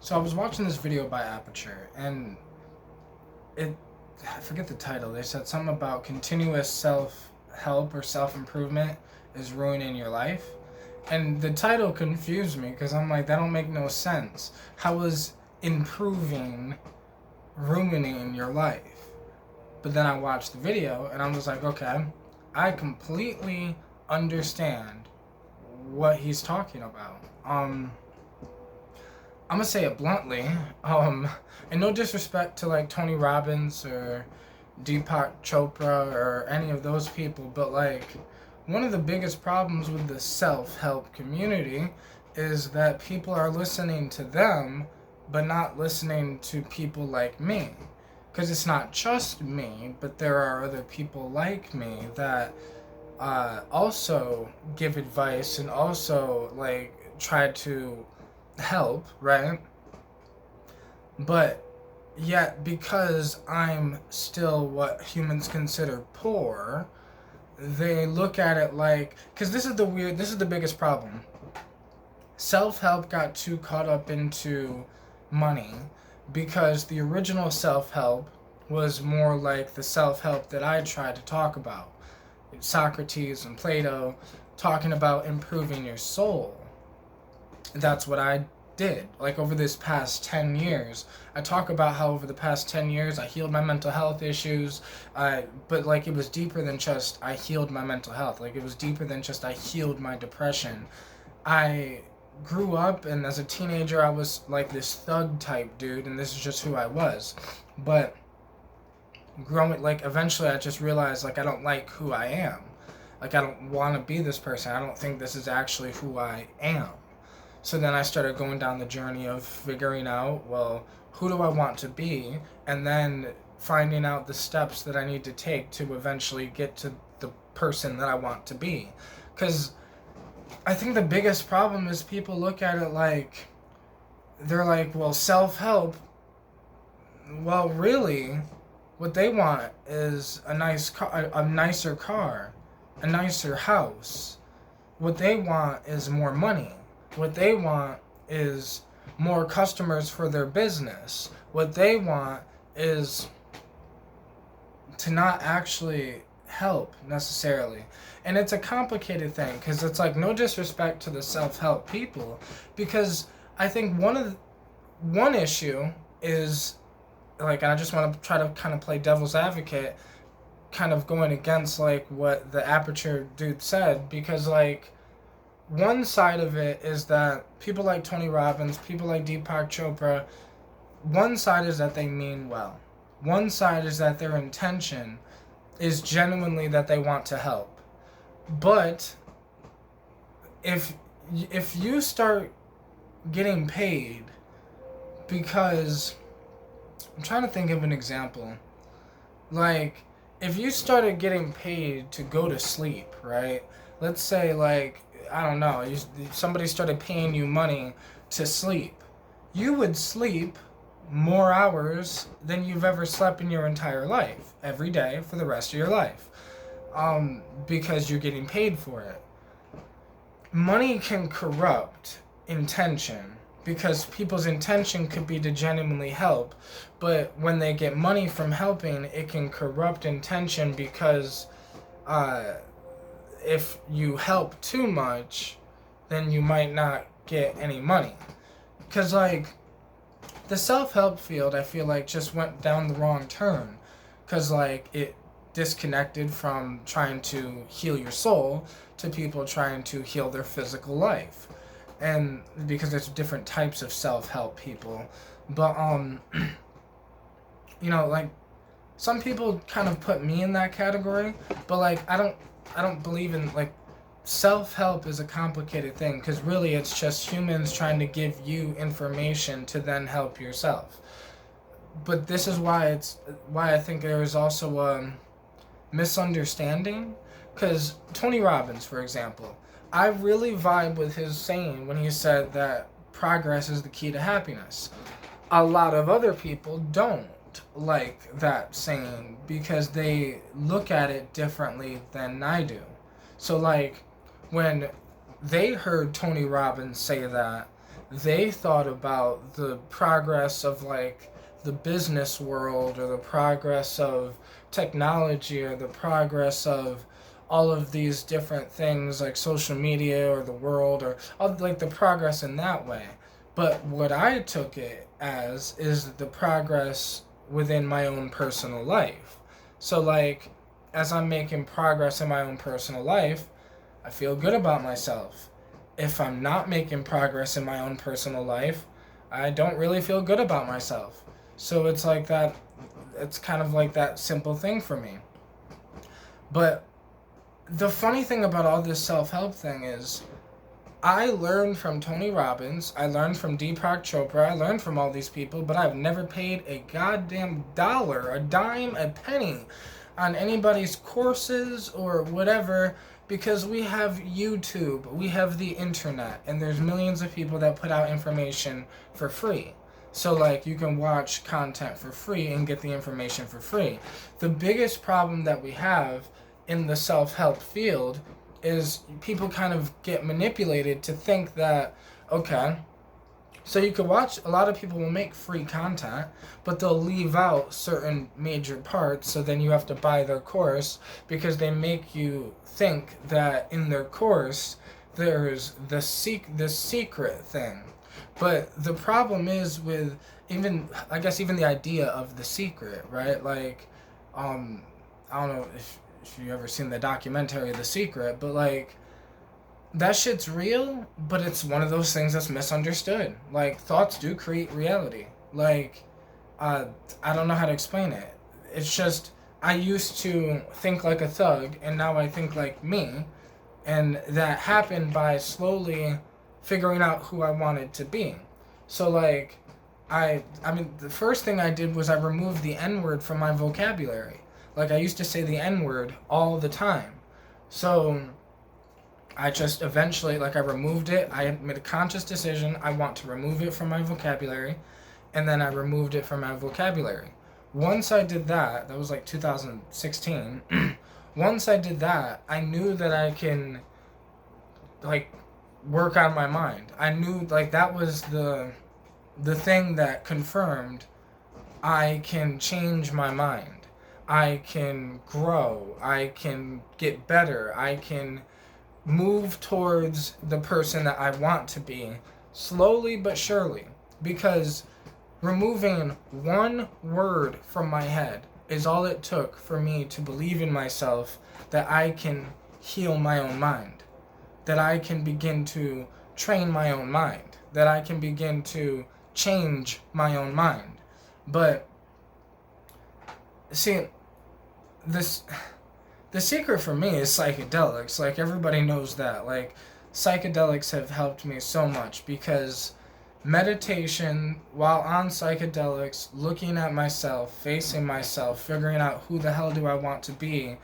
So I was watching this video by Aperture, and it I forget the title. They said something about continuous self help or self improvement is ruining your life. And the title confused me because I'm like, that don't make no sense. How is improving ruining your life? But then I watched the video and I was like, okay, I completely understand what he's talking about. I'm gonna say it bluntly. Um, and no disrespect to like Tony Robbins or Deepak Chopra or any of those people, but like one of the biggest problems with the self-help community is that people are listening to them but not listening to people like me. Because it's not just me, but there are other people like me that also give advice and also like try to help, right? But yet, because I'm still what humans consider poor, they look at it like, because this is the biggest problem. Self help got too caught up into money because the original self help was more like the self help that I try to talk about. Socrates and Plato talking about improving your soul. That's what I did. Like over this past 10 years, I talk about how over the past 10 years I healed my mental health issues. But like it was deeper than just I healed my mental health. Like it was deeper than just I healed my depression. I grew up, and as a teenager I was like this thug type dude, and this is just who I was. But growing, like eventually I just realized like I don't like who I am. Like I don't want to be this person. I don't think this is actually who I am. So then I started going down the journey of figuring out, well, who do I want to be? And then finding out the steps that I need to take to eventually get to the person that I want to be. Because I think the biggest problem is people look at it like, they're like, well, self help. Well, really, what they want is a nice car, a nicer car, a nicer house. What they want is more money. What they want is more customers for their business. What they want is to not actually help necessarily. And it's a complicated thing because it's like no disrespect to the self-help people, because I think one issue is like, I just want to try to kind of play devil's advocate, kind of going against like what the Aperture dude said, because like one side of it is that people like Tony Robbins, people like Deepak Chopra, one side is that they mean well. One side is that their intention is genuinely that they want to help. But if you start getting paid because, I'm trying to think of an example. Like if you started getting paid to go to sleep, right? Let's say like, I don't know, somebody started paying you money to sleep. You would sleep more hours than you've ever slept in your entire life, every day for the rest of your life, because you're getting paid for it. Money can corrupt intention because people's intention could be to genuinely help, but when they get money from helping, it can corrupt intention because if you help too much, then you might not get any money. Because, like, the self-help field, I feel like, just went down the wrong turn. Because, like, it disconnected from trying to heal your soul to people trying to heal their physical life. And because there's different types of self-help people. But, like, some people kind of put me in that category, but, like, I don't believe in like self-help is a complicated thing because really it's just humans trying to give you information to then help yourself. But this is why I think there is also a misunderstanding, because Tony Robbins, for example, I really vibe with his saying when he said that progress is the key to happiness. A lot of other people don't like that saying because they look at it differently than I do. So like when they heard Tony Robbins say that, they thought about the progress of like the business world, or the progress of technology, or the progress of all of these different things like social media or the world, or all like the progress in that way. But what I took it as is the progress within my own personal life. So like, as I'm making progress in my own personal life, I feel good about myself. If I'm not making progress in my own personal life, I don't really feel good about myself. So it's like that, it's kind of like that simple thing for me. But the funny thing about all this self help thing is, I learned from Tony Robbins, I learned from Deepak Chopra, I learned from all these people, but I've never paid a goddamn dollar, a dime, a penny on anybody's courses or whatever, because we have YouTube, we have the internet, and there's millions of people that put out information for free. So like, you can watch content for free and get the information for free. The biggest problem that we have in the self-help field is people kind of get manipulated to think that, okay, so you could watch, a lot of people will make free content, but they'll leave out certain major parts, so then you have to buy their course, because they make you think that in their course there's the secret thing. But the problem is with, even, I guess, even the idea of the secret, right? Like, I don't know if you ever seen the documentary The Secret, but like, that shit's real, but it's one of those things that's misunderstood. Like, thoughts do create reality. Like, I don't know how to explain it. It's just, I used to think like a thug, and now I think like me, and that happened by slowly figuring out who I wanted to be. So like, I mean, the first thing I did was I removed the N-word from my vocabulary. Like, I used to say the N-word all the time. So I just eventually, like, I removed it. I made a conscious decision. I want to remove it from my vocabulary. And then I removed it from my vocabulary. Once I did that, that was like 2016. Once I did that, I knew that I can, like, work on my mind. I knew, like, that was the thing that confirmed I can change my mind. I can grow. I can get better. I can move towards the person that I want to be, slowly but surely. Because removing one word from my head is all it took for me to believe in myself, that I can heal my own mind, that I can begin to train my own mind, that I can begin to change my own mind. But see, the secret for me is psychedelics. Like, everybody knows that. Like, psychedelics have helped me so much, because meditation, while on psychedelics, looking at myself, facing myself, figuring out who the hell do I want to be,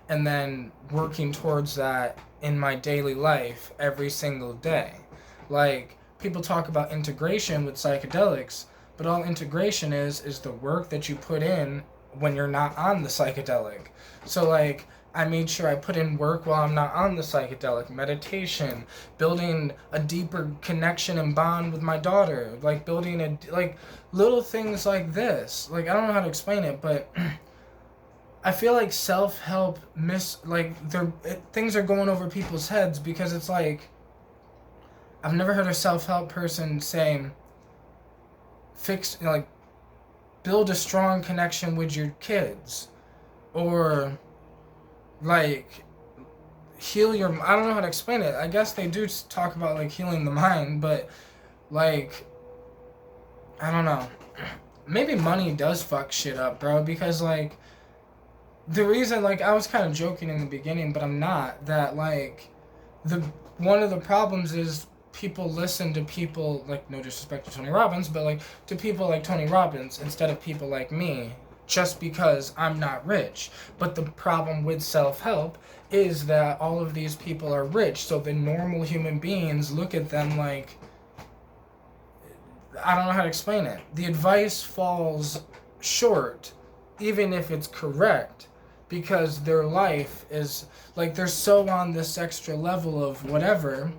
and then working towards that in my daily life every single day. Like, people talk about integration with psychedelics, but all integration is the work that you put in when you're not on the psychedelic. So like, I made sure I put in work while I'm not on the psychedelic. Meditation, building a deeper connection and bond with my daughter, like building like little things like this. Like, I don't know how to explain it, but I feel like self-help things are going over people's heads, because it's like, I've never heard a self-help person saying, build a strong connection with your kids, or like, heal your, I don't know how to explain it. I guess they do talk about like healing the mind, but like, I don't know. Maybe money does fuck shit up, bro, because like, the reason, like, I was kind of joking in the beginning, but I'm not, that like, one of the problems is people listen to people, like, no disrespect to Tony Robbins, but like, to people like Tony Robbins instead of people like me, just because I'm not rich. But the problem with self-help is that all of these people are rich, so the normal human beings look at them like, I don't know how to explain it. The advice falls short, even if it's correct, because their life is, like, they're so on this extra level of whatever,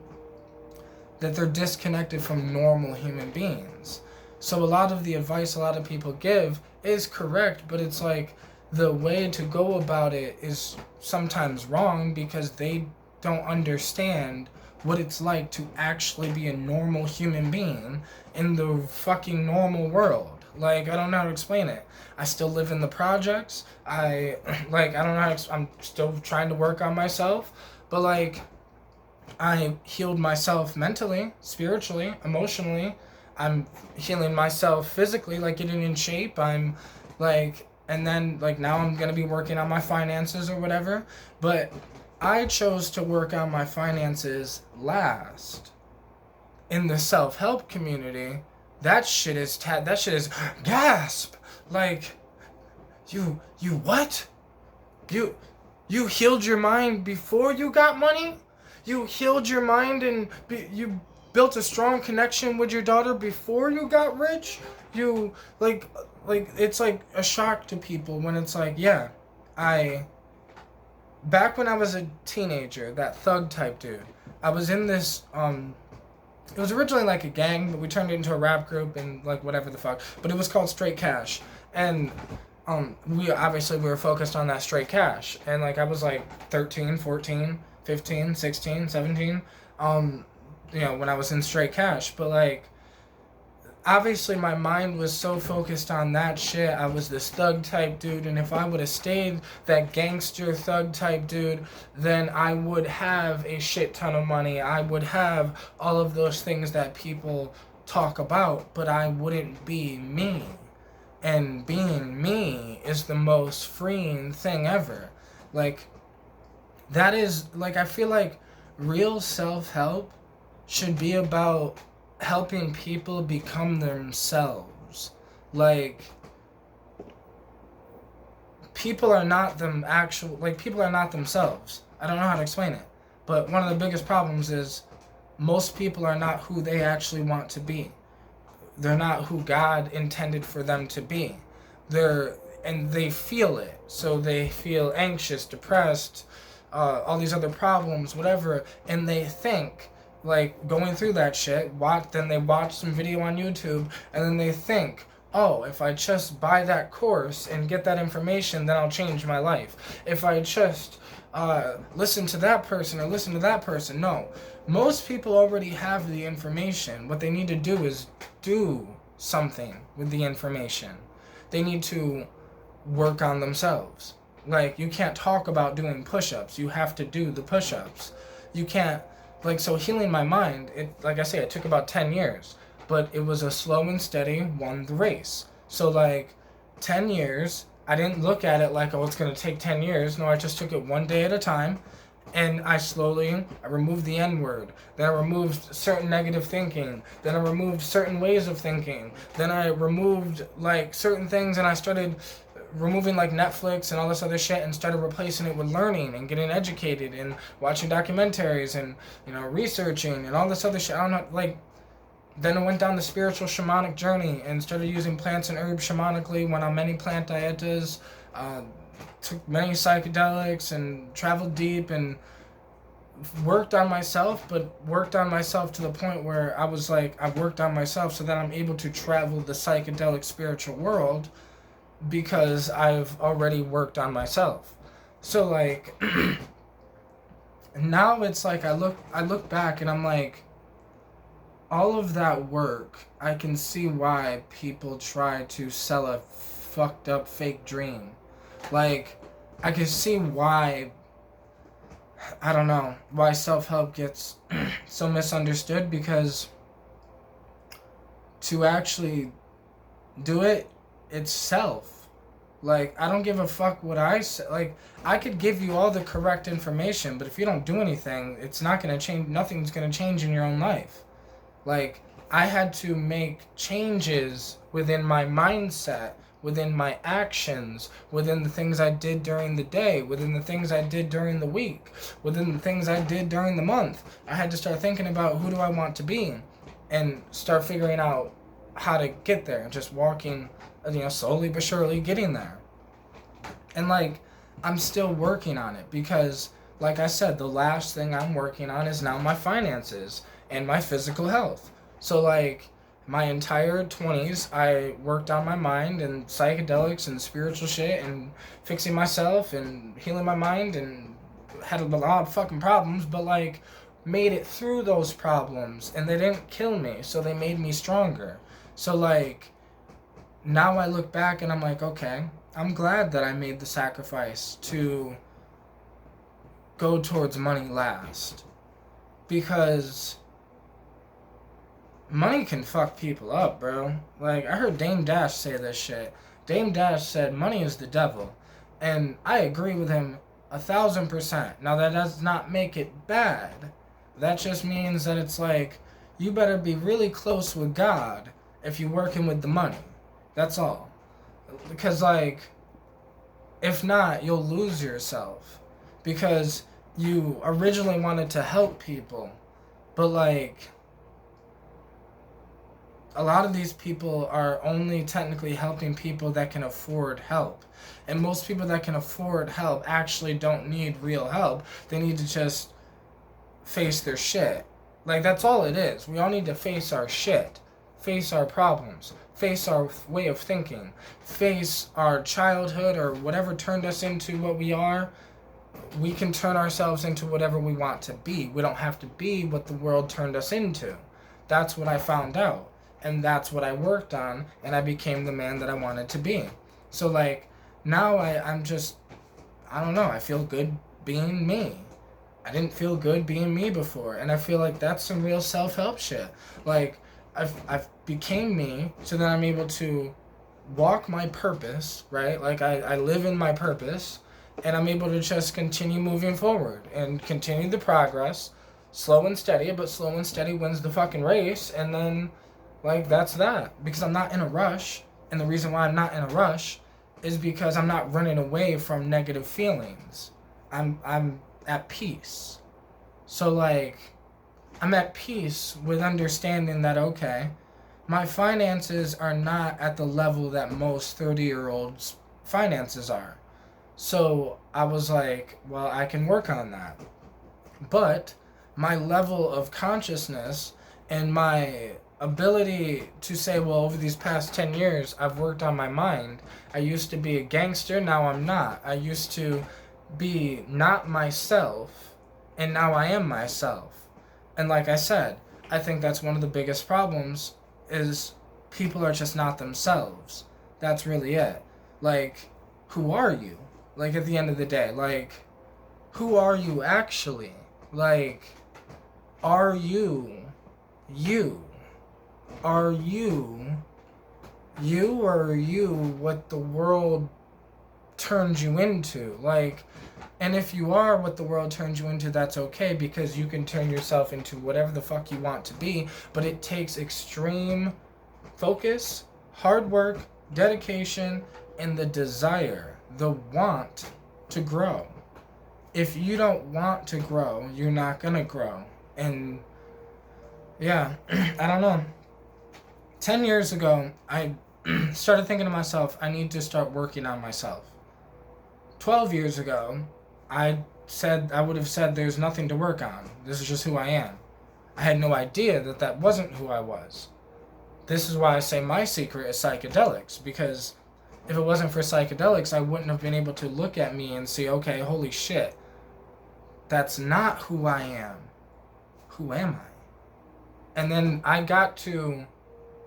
that they're disconnected from normal human beings. So a lot of the advice a lot of people give is correct, but it's like the way to go about it is sometimes wrong because they don't understand what it's like to actually be a normal human being in the fucking normal world. Like, I don't know how to explain it. I still live in the projects. I don't know how to, I'm still trying to work on myself, but like, I healed myself mentally, spiritually, emotionally. I'm healing myself physically, like getting in shape. I'm like, and then like now I'm gonna be working on my finances or whatever. But I chose to work on my finances last. In the self-help community, that shit is gasp. Like, you what? You healed your mind before you got money? You healed your mind and you built a strong connection with your daughter before you got rich? You like it's like a shock to people when it's like, yeah, back when I was a teenager, that thug type dude, I was in this it was originally like a gang, but we turned it into a rap group and like whatever the fuck. But it was called Straight Cash. And we were focused on that straight cash. And like I was like 13, 14, 15, 16, 17, when I was in Straight Cash. But like obviously my mind was so focused on that shit. I was this thug type dude, and if I would have stayed that gangster thug type dude, then I would have a shit ton of money. I would have all of those things that people talk about, but I wouldn't be me. And being me is the most freeing thing ever. Like, that is, like, I feel like real self-help should be about helping people become themselves. Like, people are not people are not themselves. I don't know how to explain it. But one of the biggest problems is most people are not who they actually want to be. They're not who God intended for them to be. And they feel it. So they feel anxious, depressed, all these other problems, whatever, and they think, like, going through that shit, then they watch some video on YouTube, and then they think, oh, if I just buy that course and get that information, then I'll change my life. If I just listen to that person or listen to that person. No. Most people already have the information. What they need to do is do something with the information. They need to work on themselves. Like, you can't talk about doing push-ups. You have to do the push-ups. You can't, so healing my mind, like I say, it took about 10 years. But it was a slow and steady won the race. So, 10 years, I didn't look at it like, oh, it's going to take 10 years. No, I just took it one day at a time. And I removed the N-word. Then I removed certain negative thinking. Then I removed certain ways of thinking. Then I removed, certain things, and I started removing, Netflix and all this other shit, and started replacing it with learning and getting educated and watching documentaries and, researching and all this other shit. I don't know, then I went down the spiritual shamanic journey and started using plants and herbs shamanically, went on many plant dietas, took many psychedelics and traveled deep and worked on myself, but worked on myself to the point where I was like, I've worked on myself so that I'm able to travel the psychedelic spiritual world because I've already worked on myself. So now it's like I look back and I'm like, all of that work, I can see why people try to sell a fucked up fake dream. I can see why, I don't know, why self-help gets so misunderstood, because to actually do it, it's self. I don't give a fuck what I say. I could give you all the correct information, but if you don't do anything, it's not going to change. Nothing's going to change in your own life. I had to make changes within my mindset, within my actions, within the things I did during the day, within the things I did during the week, within the things I did during the month. I had to start thinking about who do I want to be and start figuring out how to get there, just walking, slowly but surely getting there. And I'm still working on it because, like I said, the last thing I'm working on is now my finances. and my physical health. So like my entire 20s, I worked on my mind and psychedelics and spiritual shit and fixing myself and healing my mind, and had a lot of fucking problems, but like made it through those problems, and they didn't kill me, so they made me stronger. So like now I look back and I'm like, okay, I'm glad that I made the sacrifice to go towards money last, because money can fuck people up, bro. Like, I heard Dame Dash say this shit. Dame Dash said money is the devil, and I agree with him 1,000%. Now that does not make it bad. That just means that it's like, you better be really close with God if you're working with the money. That's all. Because like, if not, you'll lose yourself, because you originally wanted to help people, but like a lot of these people are only technically helping people that can afford help. And most people that can afford help actually don't need real help. They need to just face their shit. Like, that's all it is. We all need to face our shit, face our problems, face our way of thinking, face our childhood or whatever turned us into what we are. We can turn ourselves into whatever we want to be. We don't have to be what the world turned us into. That's what I found out. And that's what I worked on, and I became the man that I wanted to be. So like, now I'm just, I don't know, I feel good being me. I didn't feel good being me before, and I feel like that's some real self-help shit. Like, I've became me, so that I'm able to walk my purpose, right? Like, I live in my purpose, and I'm able to just continue moving forward and continue the progress, slow and steady, but slow and steady wins the fucking race, and then, like, that's that. Because I'm not in a rush, and the reason why I'm not in a rush is because I'm not running away from negative feelings. I'm at peace. So, like, I'm at peace with understanding that, okay, my finances are not at the level that most 30-year-olds' finances are. So I was like, well, I can work on that. But my level of consciousness and my ability to say, well, over these past 10 years, I've worked on my mind. I used to be a gangster, now I'm not. I used to be not myself, and now I am myself. And like I said, I think that's one of the biggest problems, is people are just not themselves. That's really it. Like, who are you? Like, at the end of the day, like, who are you actually? Like, are you you? Are you you, or are you what the world turns you into? Like, and if you are what the world turns you into, that's okay, because you can turn yourself into whatever the fuck you want to be, but it takes extreme focus, hard work, dedication, and the desire, the want to grow. If you don't want to grow, you're not gonna grow. And yeah, I don't know. 10 years ago, I started thinking to myself, I need to start working on myself. 12 years ago, I would have said there's nothing to work on. This is just who I am. I had no idea that that wasn't who I was. This is why I say my secret is psychedelics, because if it wasn't for psychedelics, I wouldn't have been able to look at me and see, okay, holy shit, that's not who I am. Who am I? And then I got to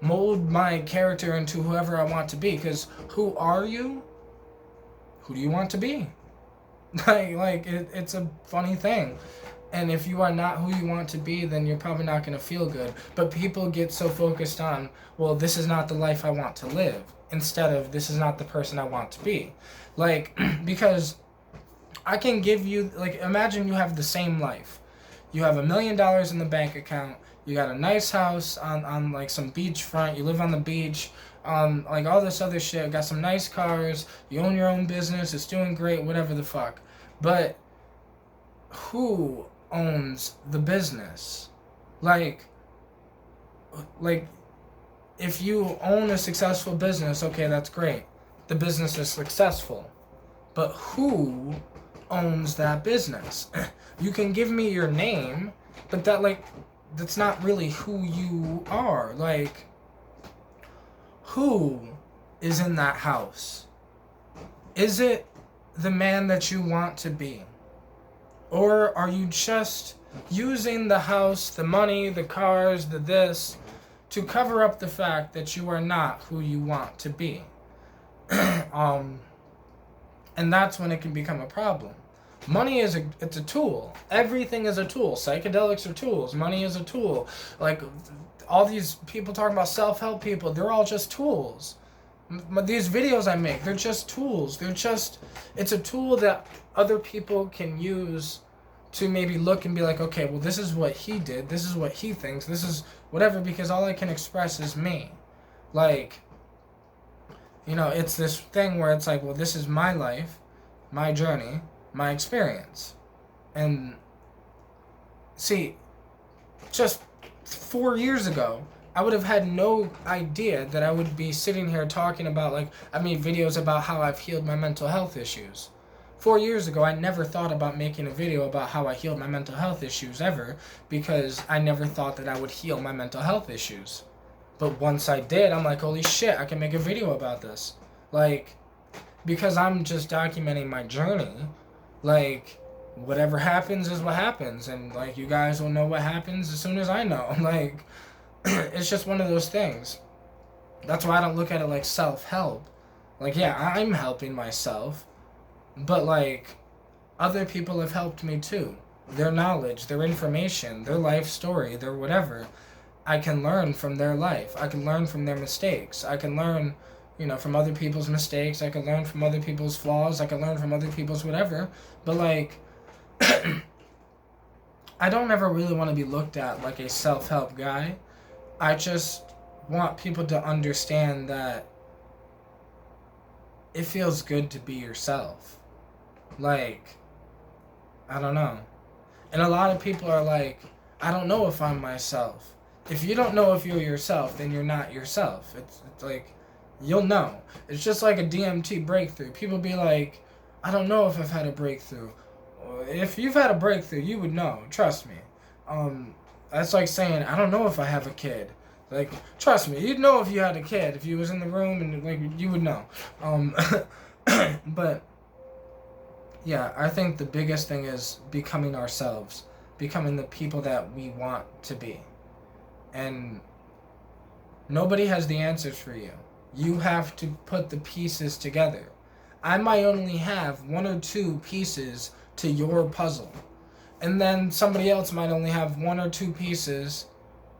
mold my character into whoever I want to be, because who are you? Who do you want to be? It's a funny thing. And if you are not who you want to be, then you're probably not going to feel good. But people get so focused on, well, this is not the life I want to live, instead of, this is not the person I want to be. Like, because I can give you, like, imagine you have the same life. You have $1 million in the bank account. You got a nice house on like some beach front. You live on the beach. Like all this other shit. Got some nice cars. You own your own business. It's doing great. Whatever the fuck. But who owns the business? Like if you own a successful business, okay, that's great. The business is successful. But who owns that business? You can give me your name, but that, like, that's not really who you are. Like, who is in that house? Is it the man that you want to be? Or are you just using the house, the money, the cars, the this, to cover up the fact that you are not who you want to be? And that's when it can become a problem. Money is it's a tool. Everything is a tool. Psychedelics are tools. Money is a tool. Like, all these people talking about self-help people, they're all just tools. These videos I make, they're just tools. It's a tool that other people can use to maybe look and be like, okay, well, this is what he did. This is what he thinks. This is whatever, because all I can express is me. Like, it's this thing where it's like, well, this is my life, my journey, my experience. And see, just 4 years ago, I would have had no idea that I would be sitting here talking about, like, I made videos about how I've healed my mental health issues. 4 years ago, I never thought about making a video about how I healed my mental health issues ever, because I never thought that I would heal my mental health issues. But once I did, I'm like, holy shit, I can make a video about this. Like, because I'm just documenting my journey, like, whatever happens is what happens, and, like, you guys will know what happens as soon as I know. Like, it's just one of those things. That's why I don't look at it like self-help. Like, yeah, I'm helping myself, but, like, other people have helped me too. Their knowledge, their information, their life story, their whatever. I can learn from their life. I can learn from their mistakes. I can learn, from other people's mistakes. I can learn from other people's flaws. I can learn from other people's whatever. But, like, I don't ever really want to be looked at like a self-help guy. I just want people to understand that it feels good to be yourself. Like, I don't know. And a lot of people are like, I don't know if I'm myself. If you don't know if you're yourself, then you're not yourself. It's like, you'll know. It's just like a DMT breakthrough. People be like, I don't know if I've had a breakthrough. If you've had a breakthrough, you would know. Trust me. That's like saying, I don't know if I have a kid. Like, trust me, you'd know if you had a kid. If you was in the room, and, like, you would know. But, yeah, I think the biggest thing is becoming ourselves. Becoming the people that we want to be. And nobody has the answers for you. You have to put the pieces together. I might only have 1 or 2 pieces to your puzzle. And then somebody else might only have 1 or 2 pieces,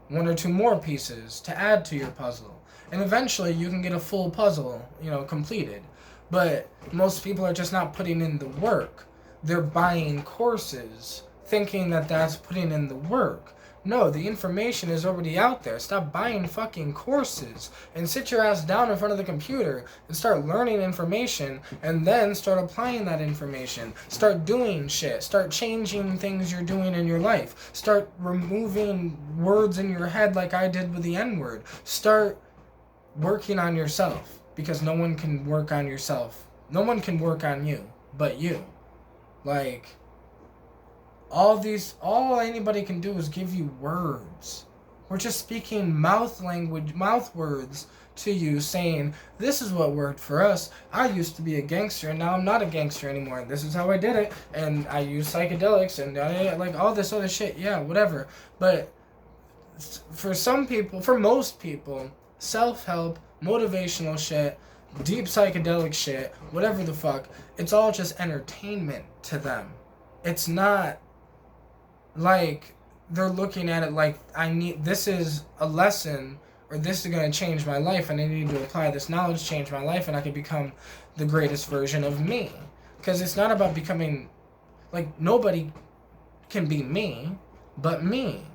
1 or 2 more pieces to add to your puzzle. And eventually you can get a full puzzle, completed. But most people are just not putting in the work. They're buying courses, thinking that that's putting in the work. No, the information is already out there. Stop buying fucking courses and sit your ass down in front of the computer and start learning information, and then start applying that information. Start doing shit. Start changing things you're doing in your life. Start removing words in your head like I did with the N-word. Start working on yourself, because no one can work on yourself. No one can work on you but you. Like, all anybody can do is give you words. We're just speaking mouth words to you, saying, this is what worked for us. I used to be a gangster, and now I'm not a gangster anymore, and this is how I did it, and I use psychedelics, and like all this other shit, yeah, whatever. But for most people, self-help, motivational shit, deep psychedelic shit, whatever the fuck, it's all just entertainment to them. It's not like they're looking at it like, this is a lesson, or this is going to change my life, and I need to apply this knowledge, change my life, and I can become the greatest version of me. Because it's not about becoming, like, nobody can be me but me.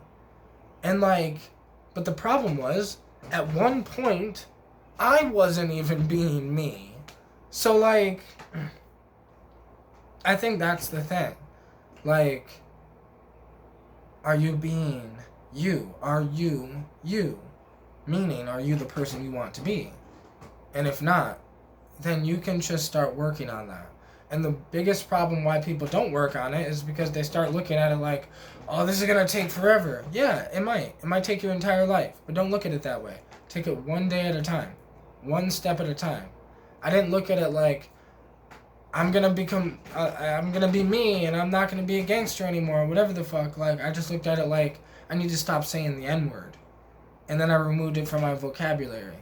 And, like, but the problem was, at one point, I wasn't even being me. So, like, I think that's the thing. Like, are you being you? Are you you? Meaning, are you the person you want to be? And if not, then you can just start working on that. And the biggest problem why people don't work on it is because they start looking at it like, oh, this is going to take forever. Yeah, it might. It might take your entire life. But don't look at it that way. Take it one day at a time. One step at a time. I didn't look at it like, I'm going to be me and I'm not going to be a gangster anymore, whatever the fuck. Like, I just looked at it like, I need to stop saying the N-word. And then I removed it from my vocabulary.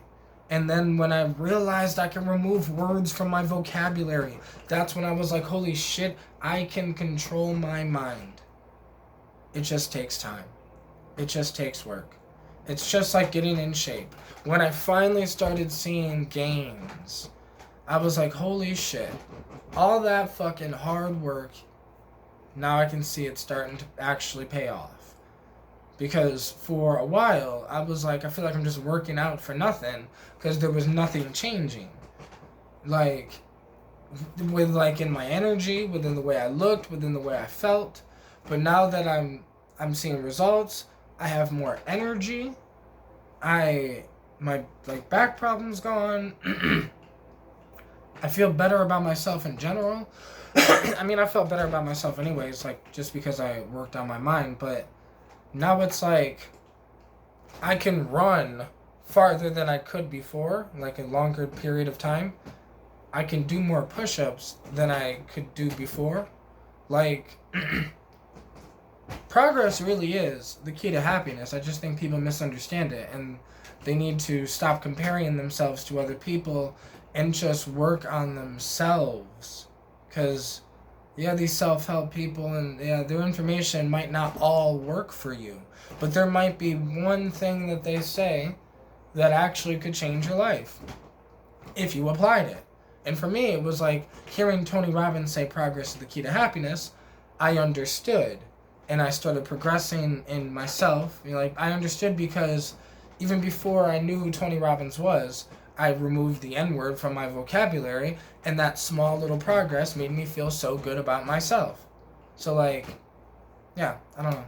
And then when I realized I can remove words from my vocabulary, that's when I was like, holy shit, I can control my mind. It just takes time. It just takes work. It's just like getting in shape. When I finally started seeing gains, I was like, holy shit. All that fucking hard work, now I can see it starting to actually pay off. Because for a while, I was like, I feel like I'm just working out for nothing because there was nothing changing. Like, with like in my energy, within the way I looked, within the way I felt. But now that I'm seeing results, I have more energy. My like back problem's gone. I feel better about myself in general. I mean, I felt better about myself anyways, like just because I worked on my mind, but now it's like I can run farther than I could before, like a longer period of time. I can do more push-ups than I could do before. Like, progress really is the key to happiness. I just think people misunderstand it, and they need to stop comparing themselves to other people and just work on themselves. Because yeah, these self-help people and yeah, their information might not all work for you. But there might be one thing that they say that actually could change your life if you applied it. And for me, it was like hearing Tony Robbins say progress is the key to happiness. I understood. And I started progressing in myself. You know, like I understood because even before I knew who Tony Robbins was, I removed the N-word from my vocabulary, and that small little progress made me feel so good about myself. So, like, yeah, I don't know.